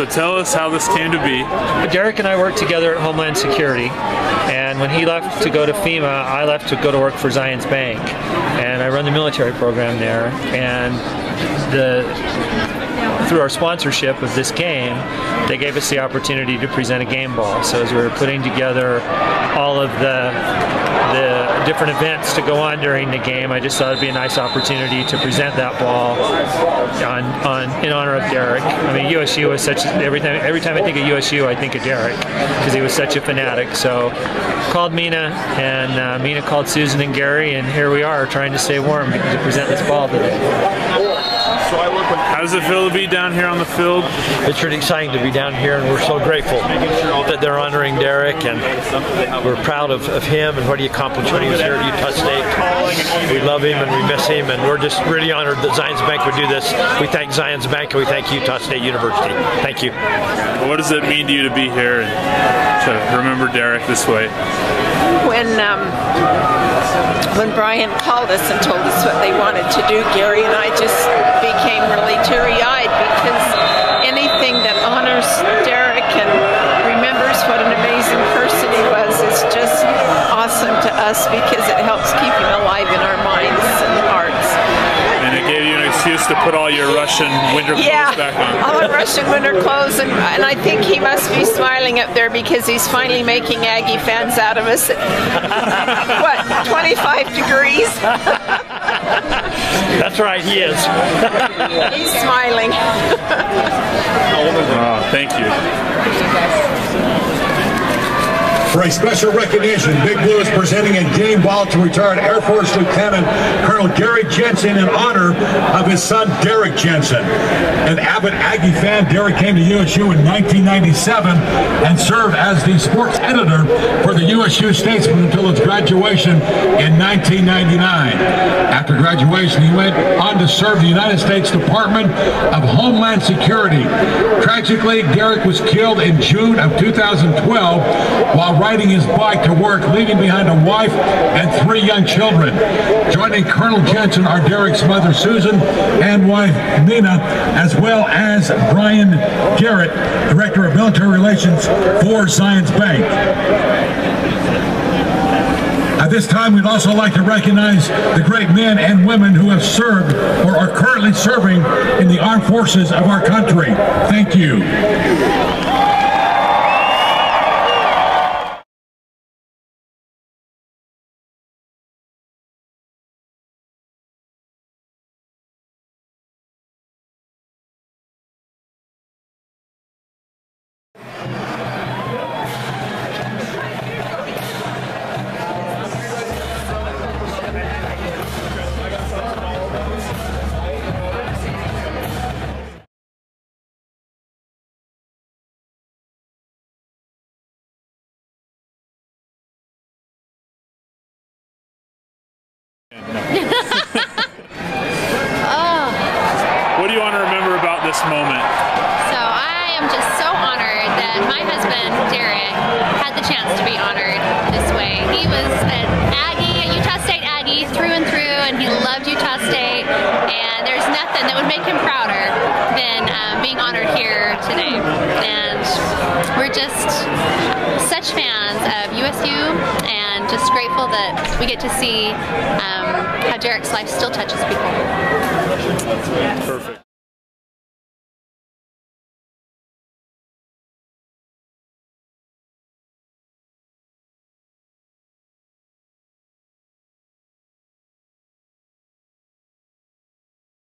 So tell us how this came to be. Derek and I worked together at Homeland Security, and when he left to go to FEMA, I left to go to work for Zions Bank, and I run the military program there. And through our sponsorship of this game, they gave us the opportunity to present a game ball. So as we were putting together all of the different events to go on during the game, I just thought it'd be a nice opportunity to present that ball in honor of Derek. I mean, USU was such, every time I think of USU, I think of Derek, because he was such a fanatic. So called Mina, and Mina called Susan and Gary, and here we are trying to stay warm to present this ball today. How does it feel to be down here on the field? It's really exciting to be down here, and we're so grateful that they're honoring Derek, and we're proud of him and what he accomplished when he was here at Utah State. We love him and we miss him, and we're just really honored that Zions Bank would do this. We thank Zions Bank and we thank Utah State University. Thank you. Well, what does it mean to you to be here and to remember Derek this way? When Brian called us and told us what they wanted to do, Gary and I just became really teary-eyed, because anything that honors Derek and remembers what an amazing person he was is just awesome to us, because it helps keep him alive in our minds and hearts. And it gave you an excuse to put all your Russian winter clothes back on. All our Russian winter clothes, and I think he must be smiling up there because he's finally making Aggie fans out of us at, what, 25 degrees? That's right, he is. He's smiling. Oh, thank you. For a special recognition, Big Blue is presenting a game ball to retired Air Force Lieutenant Colonel Derek Jensen in honor of his son Derek Jensen. An avid Aggie fan, Derek came to USU in 1997 and served as the sports editor for the USU Statesman until its graduation in 1999. After graduation, he went on to serve the United States Department of Homeland Security. Tragically, Derek was killed in June of 2012 while riding his bike to work, leaving behind a wife and 3 young children. Joining Colonel Jensen are Derek's mother, Susan, and wife, Mina, as well as Brian Garrett, Director of Military Relations for Zions Bank. At this time, we'd also like to recognize the great men and women who have served or are currently serving in the armed forces of our country. Thank you. What do you want to remember about this moment? So I am just so honored that my husband, Derek, had the chance to be honored this way. He was an Aggie, a Utah State Aggie through and through, and he loved Utah State, and there's nothing that would make him prouder than being honored here today. And we're just such fans of USU, and just grateful that we get to see how Derek's life still touches people. Perfect.